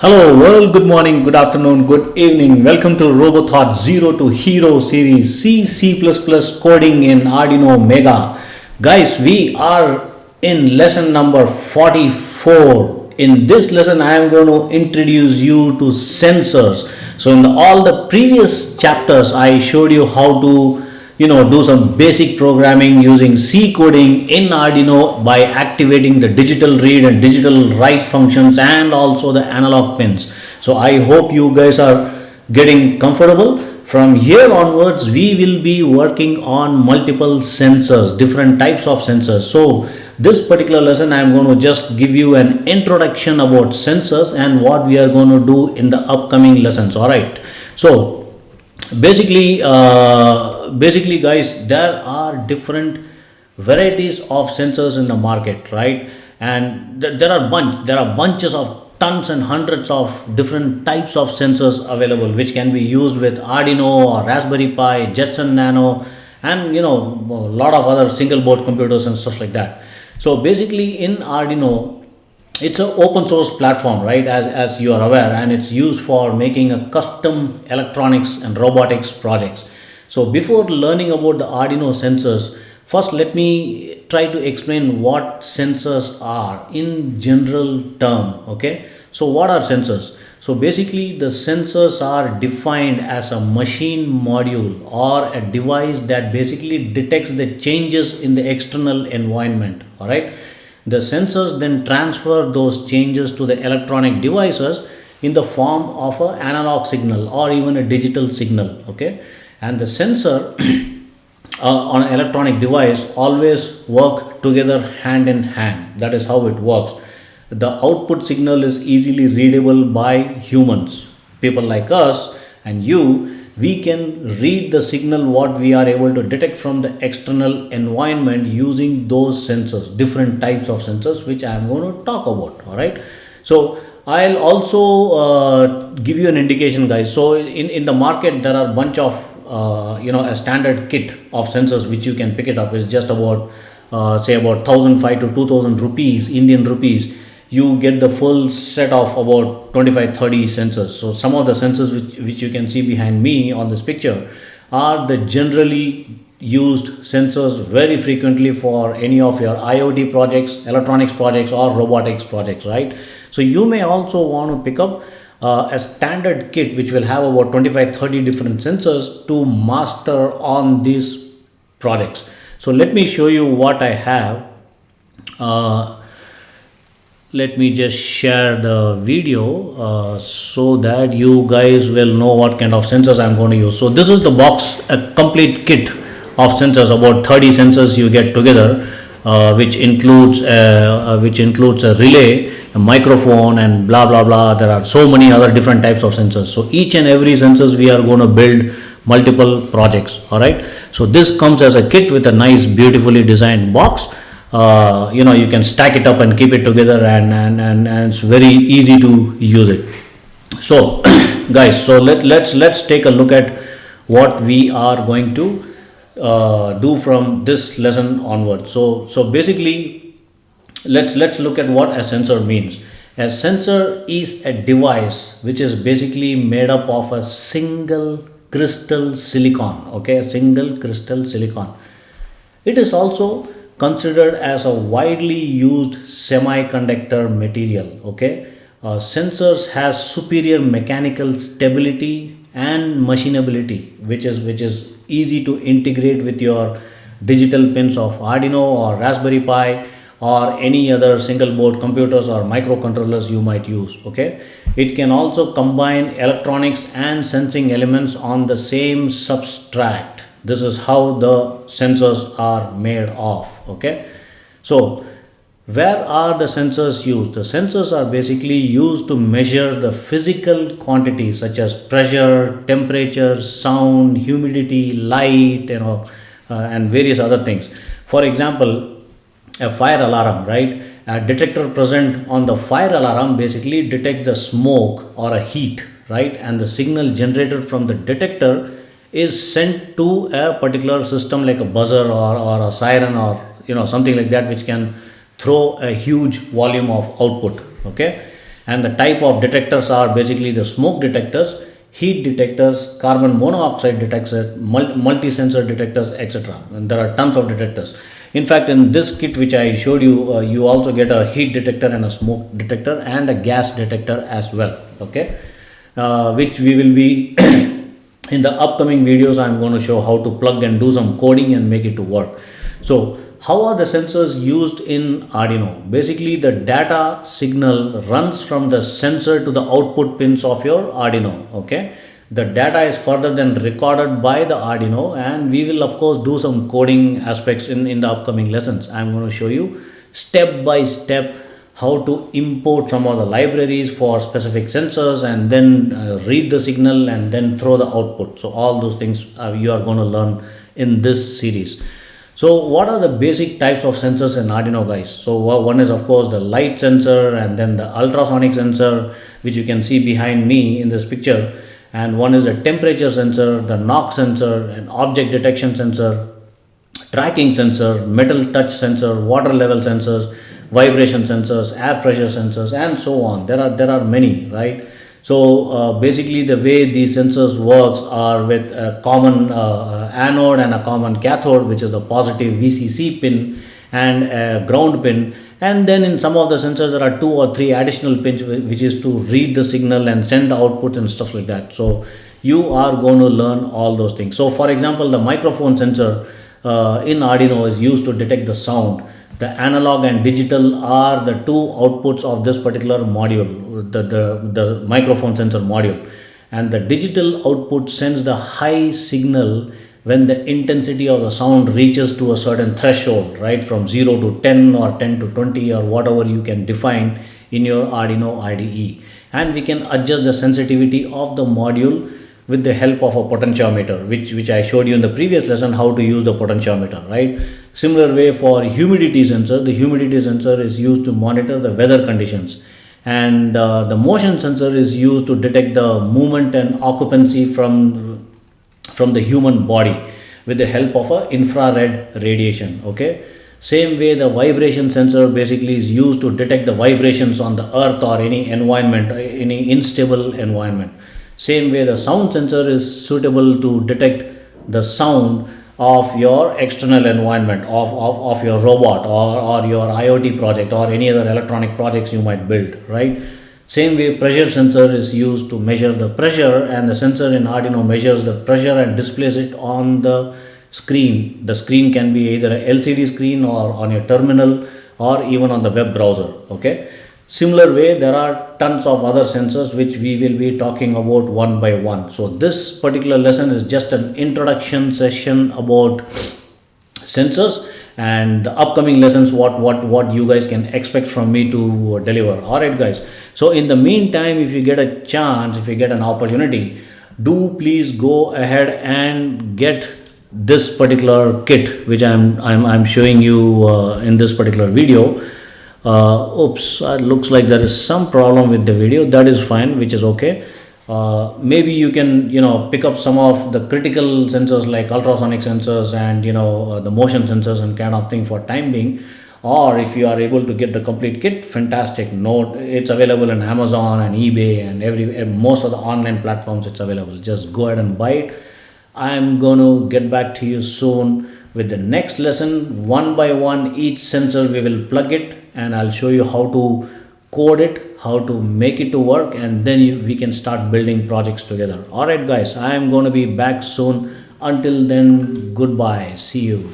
Hello world, good morning, good afternoon, good evening. Welcome to RoboThought Zero to Hero series C++ coding in Arduino Mega. Guys, we are in lesson number 44. In this lesson, I am going to introduce you to sensors. So in all the previous chapters, I showed you how to do some basic programming using C coding in Arduino by activating the digital read and digital write functions and also the analog pins. So I hope you guys are getting comfortable. From here onwards we will be working on multiple sensors, different types of sensors. So this particular lesson I am going to just give you an introduction about sensors and what we are going to do in the upcoming lessons. All right, so basically guys, there are different varieties of sensors in the market, right? And there are bunches of tons and hundreds of different types of sensors available, which can be used with Arduino or Raspberry Pi, Jetson Nano, and a lot of other single board computers and stuff like that. So basically in Arduino, it's an open source platform, right, as you are aware, and it's used for making a custom electronics and robotics projects. So before learning about the Arduino sensors, first let me try to explain what sensors are in general term. Okay, so what are sensors? So basically the sensors are defined as a machine module or a device that basically detects the changes in the external environment. All right, the sensors then transfer those changes to the electronic devices in the form of an analog signal or even a digital signal. Okay, and the sensor on an electronic device always work together hand in hand. That is how it works. The output signal is easily readable by humans, people like us and you. We can read the signal what we are able to detect from the external environment using those sensors, different types of sensors, which I am going to talk about. All right, so I'll also give you an indication, guys. So in the market there are bunch of a standard kit of sensors which you can pick it up is just about say about 1,500 to 2,000 rupees, Indian rupees. You get the full set of about 25-30 sensors. So some of the sensors which you can see behind me on this picture are the generally used sensors very frequently for any of your IoT projects, electronics projects, or robotics projects, right? So you may also want to pick up a standard kit which will have about 25-30 different sensors to master on these projects. So let me show you what I have. Let me just share the video so that you guys will know what kind of sensors I'm going to use. So this is the box, a complete kit of sensors, about 30 sensors you get together, which includes a relay, a microphone, and blah blah blah. There are so many other different types of sensors. So each and every sensors we are going to build multiple projects. All right, so this comes as a kit with a nice beautifully designed box. You can stack it up and keep it together, and it's very easy to use it. So guys, so let's take a look at what we are going to do from this lesson onward. So basically let's look at what a sensor means. A sensor is a device which is basically made up of a single crystal silicon. Okay, a single crystal silicon. It is also considered as a widely used semiconductor material. Okay, sensors has superior mechanical stability and machinability, which is easy to integrate with your digital pins of Arduino or Raspberry Pi or any other single board computers or microcontrollers you might use. Okay, it can also combine electronics and sensing elements on the same substrate. This is how the sensors are made of. Okay, so where are the sensors used? The sensors are basically used to measure the physical quantities such as pressure, temperature, sound, humidity, light, and various other things. For example, a fire alarm, right? A detector present on the fire alarm basically detects the smoke or a heat, right? And the signal generated from the detector is sent to a particular system like a buzzer or a siren or something like that, which can throw a huge volume of output. Okay, And the type of detectors are basically the smoke detectors, heat detectors, carbon monoxide detectors, multi-sensor detectors, etc. And there are tons of detectors. In fact, in this kit which I showed you, you also get a heat detector and a smoke detector and a gas detector as well. Okay, which we will be in the upcoming videos. I'm going to show how to plug and do some coding and make it to work. So how are the sensors used in Arduino? Basically, the data signal runs from the sensor to the output pins of your Arduino. Okay, the data is further then recorded by the Arduino, and we will of course do some coding aspects in the upcoming lessons. I'm going to show you step by step how to import some of the libraries for specific sensors, and then read the signal and then throw the output. So all those things you are going to learn in this series. So what are the basic types of sensors in Arduino, guys? So one is of course the light sensor, and then the ultrasonic sensor, which you can see behind me in this picture. And one is the temperature sensor, the knock sensor, an object detection sensor, tracking sensor, metal touch sensor, water level sensors, vibration sensors, air pressure sensors, and so on. There are many, right? So basically, the way these sensors works are with a common anode and a common cathode, which is the positive VCC pin and a ground pin. And then in some of the sensors, there are 2 or 3 additional pins, which is to read the signal and send the output and stuff like that. So you are going to learn all those things. So for example, the microphone sensor in Arduino is used to detect the sound. The analog and digital are the 2 outputs of this particular module, the microphone sensor module. And the digital output sends the high signal when the intensity of the sound reaches to a certain threshold, right, from 0 to 10 or 10 to 20 or whatever you can define in your Arduino IDE. And we can adjust the sensitivity of the module with the help of a potentiometer, which I showed you in the previous lesson how to use the potentiometer, right? Similar way for humidity sensor, the humidity sensor is used to monitor the weather conditions, and the motion sensor is used to detect the movement and occupancy from the human body with the help of a infrared radiation. Okay, same way the vibration sensor basically is used to detect the vibrations on the earth or any environment, any unstable environment. Same way the sound sensor is suitable to detect the sound of your external environment, of your robot or your IoT project or any other electronic projects you might build, right? Same way pressure sensor is used to measure the pressure, and the sensor in Arduino measures the pressure and displays it on the screen. The screen can be either a LCD screen or on your terminal or even on the web browser. Okay, similar way there are tons of other sensors which we will be talking about one by one. So this particular lesson is just an introduction session about sensors, and the upcoming lessons what you guys can expect from me to deliver. All right guys, so in the meantime, if you get a chance, if you get an opportunity, do please go ahead and get this particular kit which I'm showing you in this particular video. Oops, looks like there is some problem with the video. That is fine, which is okay. Maybe you can pick up some of the critical sensors like ultrasonic sensors and the motion sensors and kind of thing for time being. Or if you are able to get the complete kit, fantastic. Note it's available in Amazon and eBay and most of the online platforms. It's available. Just go ahead and buy it. I'm going to get back to you soon with the next lesson. One by one, each sensor we will plug it, and I'll show you how to code it, how to make it to work, and then we can start building projects together. All right guys, I am going to be back soon. Until then, goodbye. See you.